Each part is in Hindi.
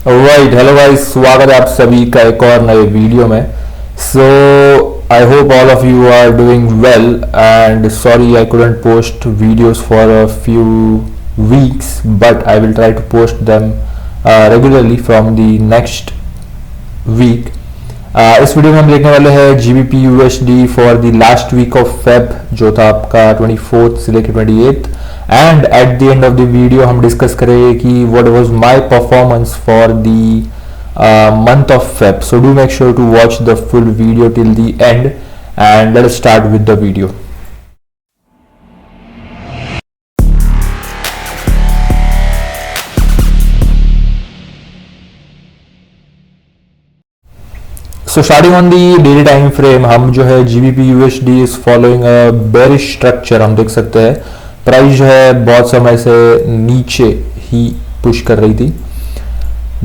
राइट, हेलो गाइस, स्वागत है आप सभी का एक और नए वीडियो में। So I hope all of you are doing well and sorry I couldn't post videos for a few weeks but I will try to post them regularly from the next week. इस वीडियो में हम देखने वाले हैं GBP USD for the last week of Feb, जो था आपका 24th से लेकर 28th, and at the end of the video हम डिस्कस करेंगे कि what was my performance for the month of Feb. So do make sure to watch the full video till the end and let us start with the video. So starting on the daily time frame, हम जो है GBP USD is following a bearish structure. हम देख सकते हैं प्राइस जो है बहुत समय से नीचे ही पुश कर रही थी।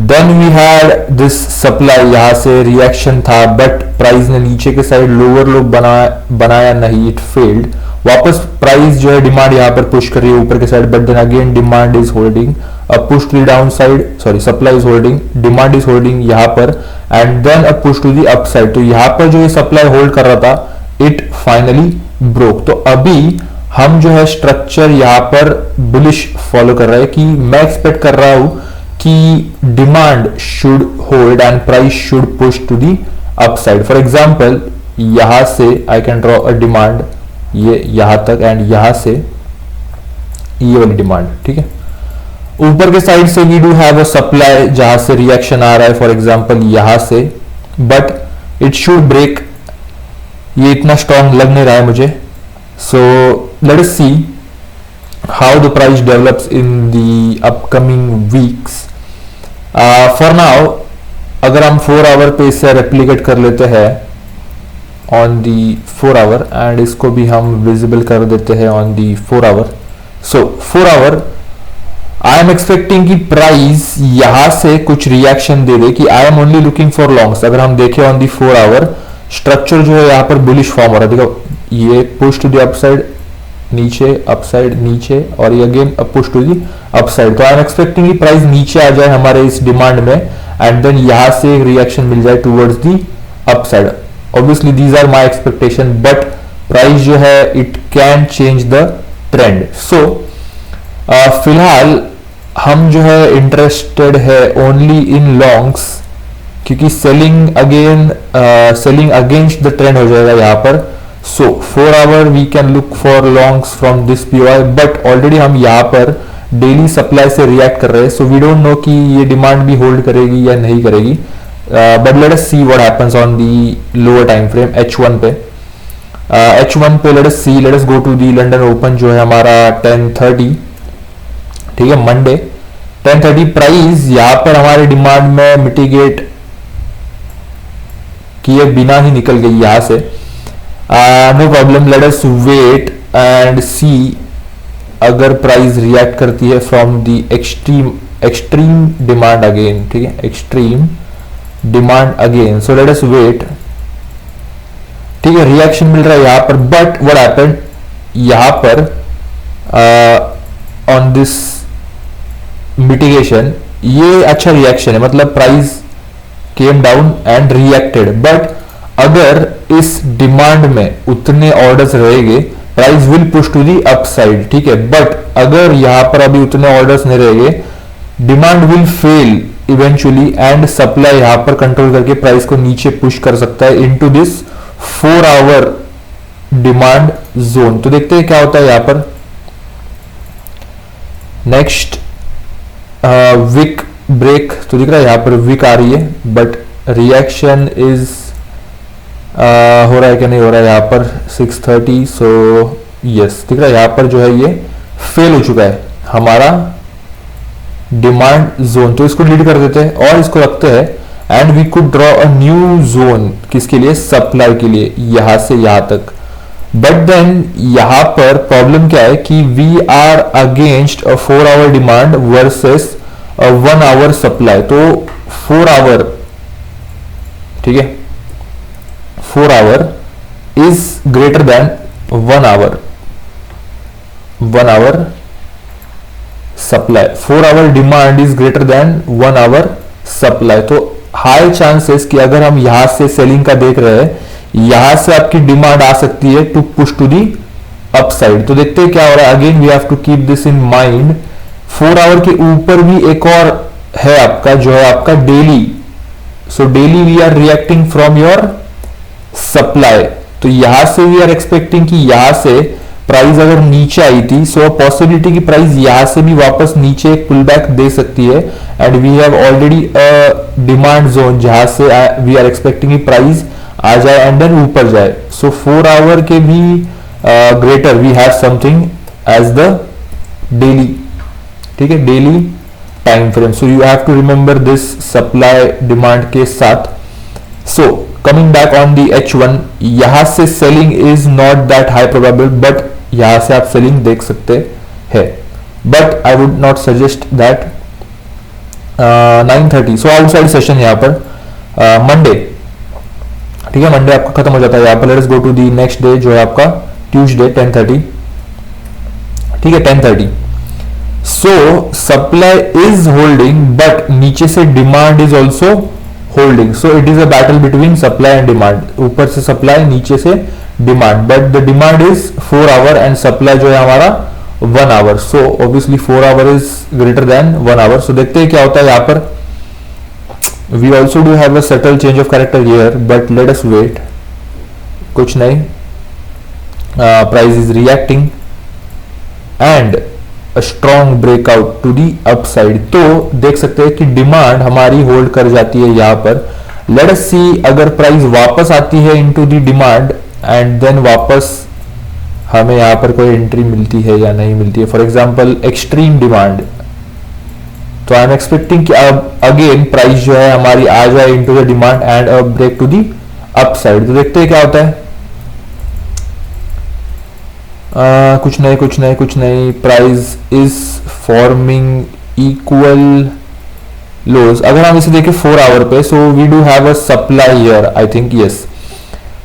Then we had this supply, यहाँ से रिएक्शन था बट प्राइस ने नीचे के साइड लोअर लो बनाया नहीं, इट फेल्ड। वापस प्राइस जो है डिमांड यहाँ पर पुश कर रही है ऊपर के side, but then again demand is holding a push to the down side, sorry supply is holding, demand is holding यहाँ पर, and then a push to the up side. तो यहाँ पर जो ये सप्लाई होल्ड कर रहा था इट फाइनली ब्रोक। तो अभी हम जो है स्ट्रक्चर यहाँ पर बुलिश फॉलो कर रहे हैं कि मैं एक्सपेक्ट कर रहा हूं कि demand should hold and price should push to the upside. For example यहां से I can draw a demand, ये यहां तक एंड यहां से ये वाली डिमांड, ठीक है। ऊपर के साइड से we do have a supply जहां से रिएक्शन आ रहा है, फॉर एग्जांपल यहां से, बट इट शुड ब्रेक। ये इतना स्ट्रॉन्ग लग नहीं रहा है मुझे। So let us see how the price develops in the upcoming weeks. For now, अगर हम 4 आवर पे इसे रेप्लिकेट कर लेते हैं on the 4 आवर एंड इसको भी हम विजिबल कर देते हैं on the 4 hour. So 4 hour I am expecting कि प्राइस यहां से कुछ रिएक्शन दे दे कि I am only looking for longs. अगर हम देखें ऑन दी 4 आवर स्ट्रक्चर जो है यहाँ पर बुलिश फॉर्म हो रहा है, देखो ये पुश टू द अपसाइड, नीचे अपसाइड, नीचे, और ये again push to the upside. तो आई एम एक्सपेक्टिंग कि प्राइस नीचे आ जाए हमारे इस डिमांड में एंड देन यहां से एक रिएक्शन मिल जाए towards the upside. Obviously these are my expectation, but price जो है it can change the trend. So फिलहाल हम जो है इंटरेस्टेड है ओनली इन लॉन्ग्स, क्योंकि सेलिंग अगेंस्ट द ट्रेंड हो जाएगा यहाँ पर। So 4 hour we can look for longs from this POI, but already हम यहाँ पर डेली सप्लाई से रिएक्ट कर रहे हैं, सो वी डोंट नो कि ये डिमांड भी होल्ड करेगी या नहीं करेगी, but let us see what happens on the lower time frame H1 पे। H1 पे let us see, let us go to the London open जो है हमारा 10:30, ठीक है, मंडे 10:30। प्राइस यहाँ पर हमारे डिमांड में मिटिगेट किए बिना ही निकल गई यहाँ से। No problem, let us wait and see अगर प्राइस रिएक्ट करती है from the extreme demand again, ठीक है, extreme demand again. So let us wait, ठीक है, रिएक्शन मिल रहा है यहाँ पर, बट व्हाट हैपेंड यहाँ पर ऑन दिस मिटिगेशन, ये अच्छा रिएक्शन है, मतलब price came down and reacted, but अगर इस डिमांड में उतने ऑर्डर्स रहेंगे price will push to the upside, ठीक है। बट अगर यहां पर अभी उतने ऑर्डर्स नहीं रहेंगे demand will fail eventually and supply यहां पर कंट्रोल करके प्राइस को नीचे पुश कर सकता है into this 4 hour demand zone. तो देखते हैं क्या होता है यहां पर। नेक्स्ट विक ब्रेक, तो दिख रहा है यहां पर विक आ रही है, बट रिएक्शन इज हो रहा है क्या नहीं हो रहा है यहाँ पर 6:30। सो यस, दिख रहा है यहाँ पर जो है ये फेल हो चुका है हमारा डिमांड जोन। तो इसको डिलीट कर देते हैं और इसको रखते हैं and we could draw a new zone, किसके लिए, सप्लाई के लिए, यहां से यहां तक। बट देन यहां पर प्रॉब्लम क्या है कि we are against a 4 hour demand versus 1 hour supply. तो 4 आवर, ठीक है, 4 hour is greater than 1 hour, 1 hour supply. 4 hour demand is greater than 1 hour supply. तो हाई चांसेस कि अगर हम यहां से सेलिंग का देख रहे हैं, यहां से आपकी डिमांड आ सकती है to push to the upside. तो देखते हैं क्या हो रहा है। Again we have to keep this in mind. 4 hour के ऊपर भी एक और है आपका, जो है आपका daily. So daily we are reacting from your supply. तो यहां से वी आर एक्सपेक्टिंग कि यहां से प्राइस अगर नीचे आई थी, सो पॉसिबिलिटी की प्राइस यहां से भी वापस नीचे एक पुल बैक दे सकती है। And we have already a demand zone जहां से वी आर एक्सपेक्टिंग कि प्राइस आ जाए एंड देन ऊपर जाए। सो 4 आवर के भी greater we have something as the daily. ठीक है, daily time frame. So you have to remember this supply demand के साथ। So coming back on the H1, यहां से selling is not that high probable, but यहां से आप सेलिंग देख सकते हैं, but I would not suggest that. 9:30 so outside session यहां पर मंडे। ठीक है, मंडे आपका खत्म हो जाता है यहां पर। Let's go to the next day जो है आपका ट्यूसडे 10:30। ठीक है, 10:30। So supply is holding, but नीचे से demand is also holding. So it is a battle between supply and demand. ऊपर से सप्लाई, नीचे से demand, but the demand is 4 hour and supply जो है हमारा 1 hour. So obviously 4 hour is greater than 1 hour. सो देखते हैं क्या होता है यहाँ पर। We also do have a subtle change of character here, but let us wait. कुछ नहीं, price is reacting and a strong breakout to the upside. तो देख सकते हैं कि डिमांड हमारी होल्ड कर जाती है यहाँ पर। लेट अस सी अगर प्राइस वापस आती है into the demand and then वापस हमें यहाँ पर कोई एंट्री मिलती है या नहीं मिलती है। फॉर एग्जांपल एक्सट्रीम डिमांड, तो आई एम एक्सपेक्टिंग कि अब अगेन प्राइस जो है हमारी आ जाए into the demand and a break to the upside. तो देखते हैं क्या होता है। कुछ नहीं, price is forming equal lows. अगर हम इसे देखें 4 आवर पे, so we do have a supply here, I think yes.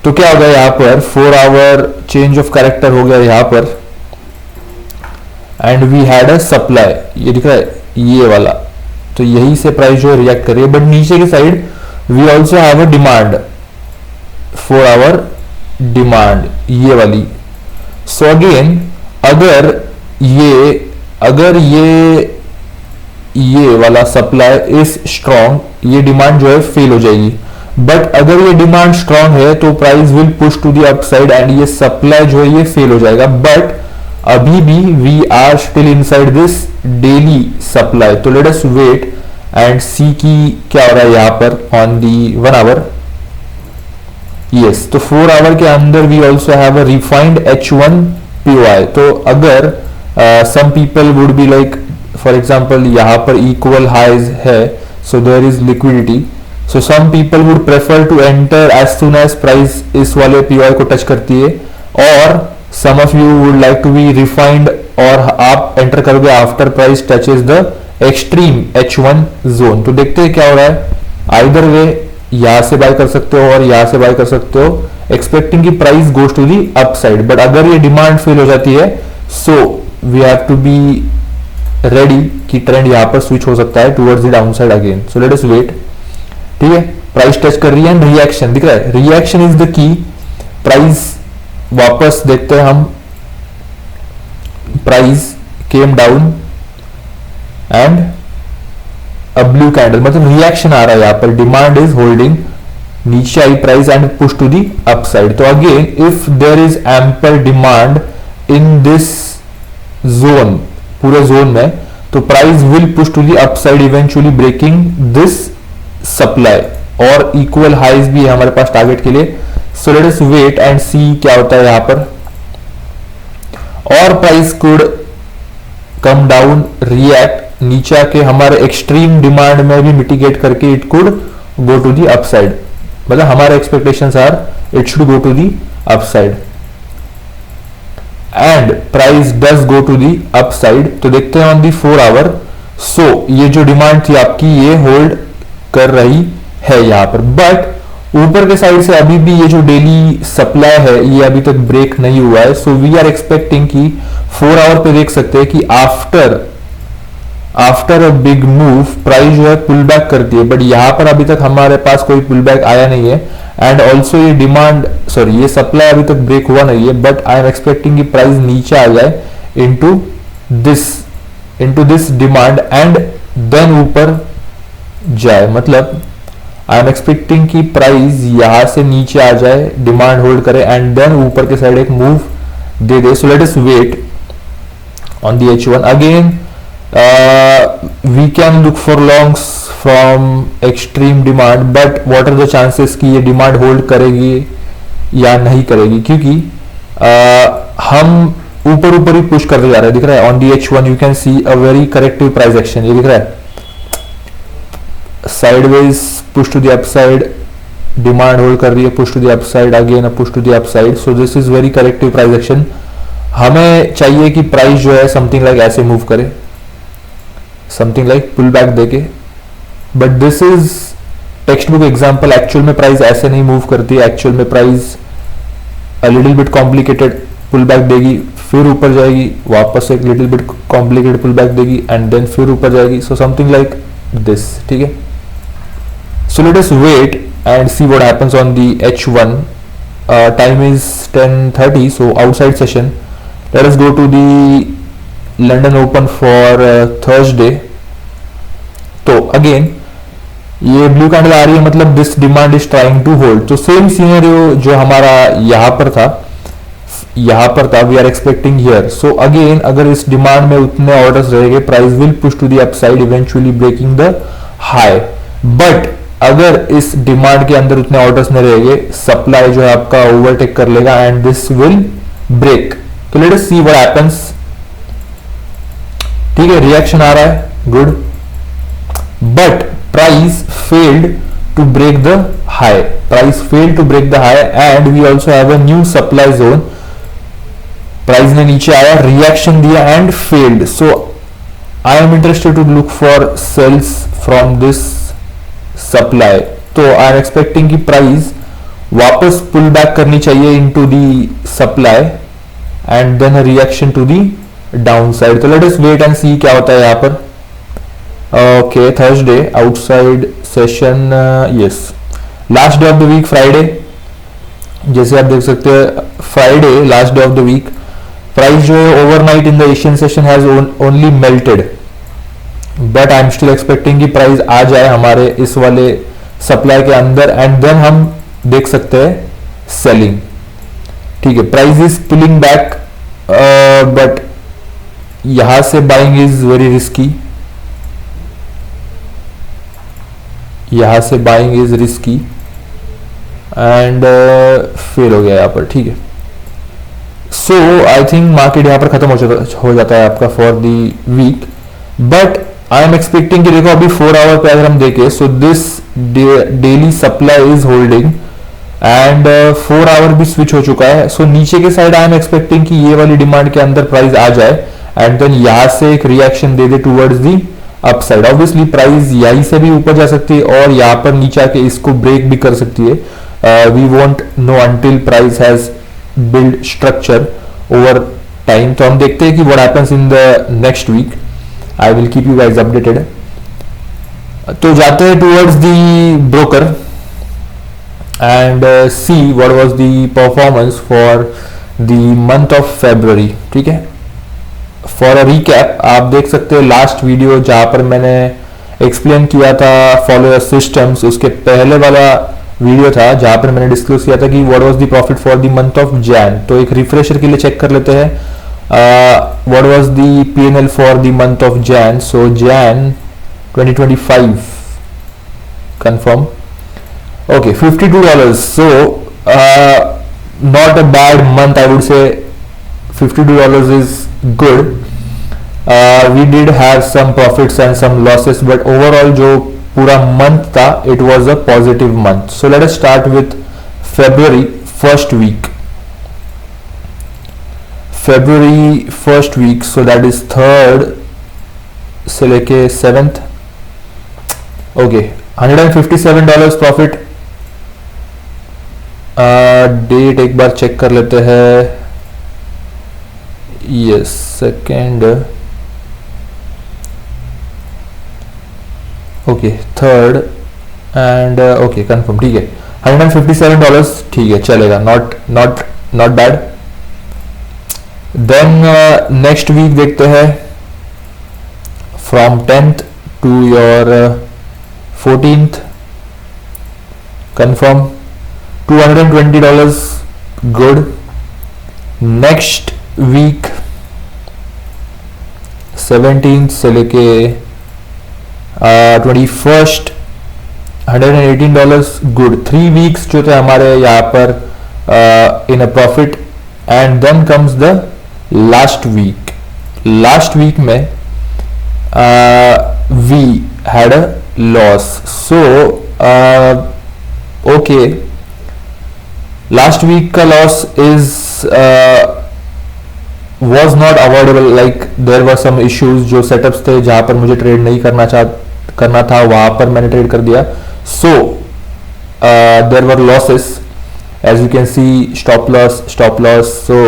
तो क्या होगा यहाँ पर 4 आवर चेंज ऑफ कैरेक्टर हो गया यहाँ पर and we had a supply. ये दिख रहा है ये वाला, तो यही से प्राइस जो रिएक्ट कर रही है। बट नीचे की side we also have a demand, 4 hour demand ये वाली। सो अगेन अगर ये वाला सप्लाई इज स्ट्रॉन्ग, ये डिमांड जो है फेल हो जाएगी। बट अगर ये डिमांड स्ट्रॉन्ग है तो price will push to the upside and ये सप्लाई जो है ये फेल हो जाएगा। बट अभी भी we are still inside this daily supply. तो let us wait and see की क्या हो रहा है यहाँ पर ऑन दी 1 आवर। यस, तो 4 आवर के अंदर we also have a refined H1 POI। तो अगर some people would be like for example यहाँ पर इक्वल हाइज है, so there is liquidity. So some people would prefer to enter as soon as price इस वाले POI को टच करती है, और some of you would like to be refined और आप एंटर करोगे after price touches the extreme H1 zone. तो देखते हैं क्या हो रहा है। आइदर वे यहां से बाय कर सकते हो और यहां से बाय कर सकते हो, एक्सपेक्टिंग की price goes to the upside. But अगर ये डिमांड फेल हो जाती है, so we have to be ready कि ट्रेंड यहां पर स्विच हो सकता है towards the downside again. So let us wait. ठीक है, प्राइस टच कर रही है एंड रिएक्शन दिख रहा है। Reaction is the key. Price वापस देखते हैं हम, price came down and a blue candle, मतलब रिएक्शन आ रहा है यहाँ पर। डिमांड इज होल्डिंग, नीचे आई price and push to the upside. तो again if there is ample demand in this zone, पूरे जोन में, तो price will push to the upside eventually breaking this supply. और इक्वल हाइज भी है हमारे पास टारगेट के लिए। So let us wait and see क्या होता है यहाँ पर। और price could come down, react, नीचे आके हमारे एक्सट्रीम डिमांड में भी मिटिगेट करके it could go to the upside. मतलब हमारे expectations are it should go to the upside and price does go to the upside. तो देखते हैं ऑन दी 4 आवर। सो ये जो डिमांड थी आपकी ये होल्ड कर रही है यहाँ पर, बट ऊपर के साइड से अभी भी ये जो डेली सप्लाई है ये अभी तक ब्रेक नहीं हुआ है। सो वी आर एक्सपेक्टिंग कि 4 आवर पे देख सकते हैं कि after after a big move price जो है पुल बैक करती है, बट यहाँ पर अभी तक हमारे पास कोई पुल बैक आया नहीं है। एंड ऑल्सो ये डिमांड सॉरी ये सप्लाई अभी तक ब्रेक हुआ नहीं है, बट आई एम एक्सपेक्टिंग कि प्राइस नीचे आ जाए into this demand and then ऊपर जाए। मतलब आई एम एक्सपेक्टिंग कि प्राइस यहां से नीचे आ जाए, डिमांड होल्ड करे एंड देन ऊपर के साइड एक मूव दे दे। So let us wait on the H1 again. We can look for longs from extreme demand, but what are the chances कि ये डिमांड होल्ड करेगी या नहीं करेगी, क्योंकि हम ऊपर ऊपर ही पुश करते जा रहे हैं। दिख रहा है on the H1 you can see a very corrective price action. ये दिख रहा है sideways push to the upside, demand hold कर रही है, push to the upside again a push to the upside. So this is very corrective price action. हमें चाहिए कि प्राइस जो है समथिंग लाइक ऐसे मूव करे, समथिंग लाइक पुल बैक देके, but this is textbook example. Actual में प्राइस ऐसे नहीं मूव करती है। एक्चुअल में price a little bit complicated pull back देगी, फिर ऊपर जाएगी, वापस एक little bit complicated pull back देगी एंड देन फिर ऊपर जाएगी। सो समथिंग लाइक दिस, ठीक है। So let us wait and see what happens on the H1. Time is 10:30, so outside session. Let us go to the London Open for Thursday. तो again ये ब्लू कैंडल आ रही है, मतलब this demand is trying to hold. तो सेम सीनेरियो जो हमारा यहाँ पर था we are expecting here. So again अगर इस डिमांड में उतने ऑर्डर्स रहेंगे price will push to the upside eventually breaking the high. But अगर इस डिमांड के अंदर उतने ऑर्डर्स नहीं रहेंगे, सप्लाई जो है आपका ओवरटेक कर लेगा एंड दिस विल ब्रेक। तो let us see what happens. ठीक है, रिएक्शन आ रहा है, good, but price failed to break the high, price failed to break the high and we also have a new supply zone. Price ने नीचे आया, रिएक्शन दिया and failed. So I am interested to look for sells from this supply. तो आई एम एक्सपेक्टिंग कि प्राइस वापस पुल बैक करनी चाहिए into the supply and then reaction to the down side. तो let us wait and see क्या होता है यहाँ पर। Okay, Thursday outside session, yes, last day of the week Friday. जैसे आप देख सकते हैं Friday last day of the week, price जो है overnight in the Asian session has only melted, but I am still expecting कि प्राइस आ जाए हमारे इस वाले सप्लाई के अंदर एंड देन हम देख सकते हैं सेलिंग। ठीक है, price is pulling back, but यहां से बाइंग इज वेरी रिस्की, यहां से buying is risky and fail हो गया यहां पर। ठीक है, सो आई थिंक मार्केट यहां पर खत्म हो जाता है आपका for the week. But I am expecting कि देखो अभी 4 आवर पे अगर हम देखें, so this daily supply is holding and 4 hour भी स्विच हो चुका है। सो नीचे के साइड आई एम एक्सपेक्टिंग कि ये वाली डिमांड के अंदर प्राइस आ जाए एंड देन यहां से एक रिएक्शन दे दे towards the upside. Obviously price यहीं से भी ऊपर जा सकती है और यहाँ पर नीचे आके इसको ब्रेक भी कर सकती है। We won't know until price has build structure over time. तो हम देखते हैं कि what happens in the next week. I will keep you guys updated. तो जाते हैं towards the broker and see what was the performance for the month of February. ठीक है, फॉर अ रिकैप आप देख सकते हो लास्ट वीडियो जहां पर मैंने एक्सप्लेन किया था फॉलो सिस्टम्स, उसके पहले वाला वीडियो था जहां पर मैंने डिस्क्लोज किया था कि what was the profit for the month of Jain. तो एक रिफ्रेशर के लिए चेक कर लेते हैं what was the P&L for the month of Jain. So Jain 2025 confirm, okay, $52। So not a bad month, I would say $52 is good. We did have some profits and some losses, but overall जो पूरा month था it was a positive month. So let us start with February first week. February first week, so that is 3rd से लेके 7th. Okay, $157 profit. डेट एक बार चेक कर लेते हैं। yes, second okay third and okay confirm, ठीक है $157, ठीक है चलेगा, not bad. Then next week देखते हैं, from 10th to your 14th, confirm $220, good. Next week 17th से लेके 21st $118, गुड। 3 वीक्स जो थे हमारे यहाँ पर in a profit, and then comes the last week में we had a loss. So okay, last week का loss is was not avoidable, like there were some issues जो सेटअप्स थे जहां पर मुझे ट्रेड नहीं करना था, वहां पर मैंने ट्रेड कर दिया। सो there were losses, as you can see, stop loss। so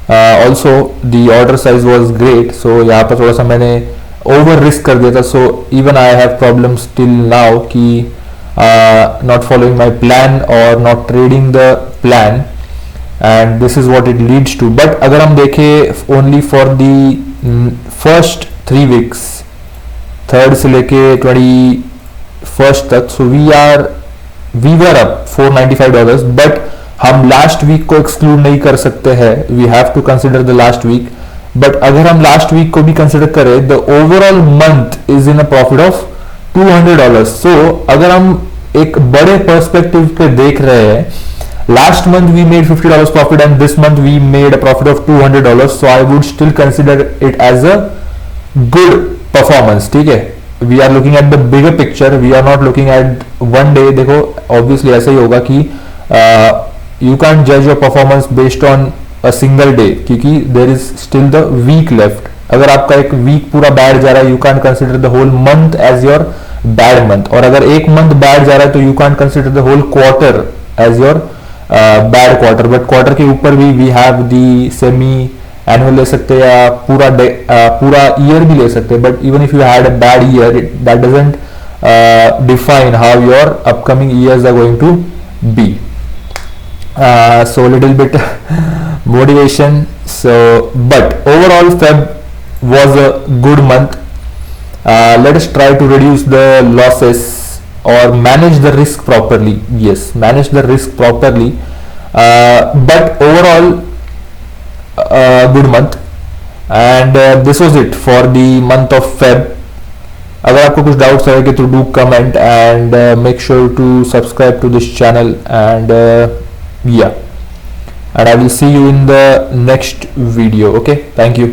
also the order size was great, so यहाँ पर थोड़ा सा मैंने ओवर रिस्क कर दिया था। So even I have problems till now कि not following my plan or not trading the plan, and this is what it leads to। but अगर हम देखें only for the first 3 weeks, 3rd से लेके 21st तक, so we were up $495, but हम लास्ट वीक को एक्सक्लूड नहीं कर सकते हैं, we have to consider the last week। but अगर हम लास्ट वीक को भी कंसिडर करें, the overall month is in a profit of $200। so अगर हम एक बड़े पर्सपेक्टिव पे देख रहे हैं, last month we made $50 profit and this month we made a profit of $200, so I would still consider it as a good performance, ठीक है। we are looking at the bigger picture, we are not looking at one day। देखो obviously ऐसा ही होगा कि you can't judge your performance based on a single day, क्योंकि there is still the week left। अगर आपका एक वीक पूरा बैड जा रहा है, you can't consider the whole month as your bad month, और अगर एक मंथ बैड जा रहा है तो you can't consider the whole quarter as your bad quarter. But quarter के ऊपर भी we have the semi annual ले सकते हैं या पूरा ईयर भी ले सकते हैं। But even if you had a bad year, that doesn't define how your upcoming years are going to be. So little bit motivation. So but overall Feb was a good month। let us try to reduce the losses or manage the risk properly। yes, manage the risk properly। but overall good month, and this was it for the month of Feb। अगर आपको कुछ डाउट्स है तो do comment and make sure to subscribe to this channel, and yeah, and I will see you in the next video। okay, thank you।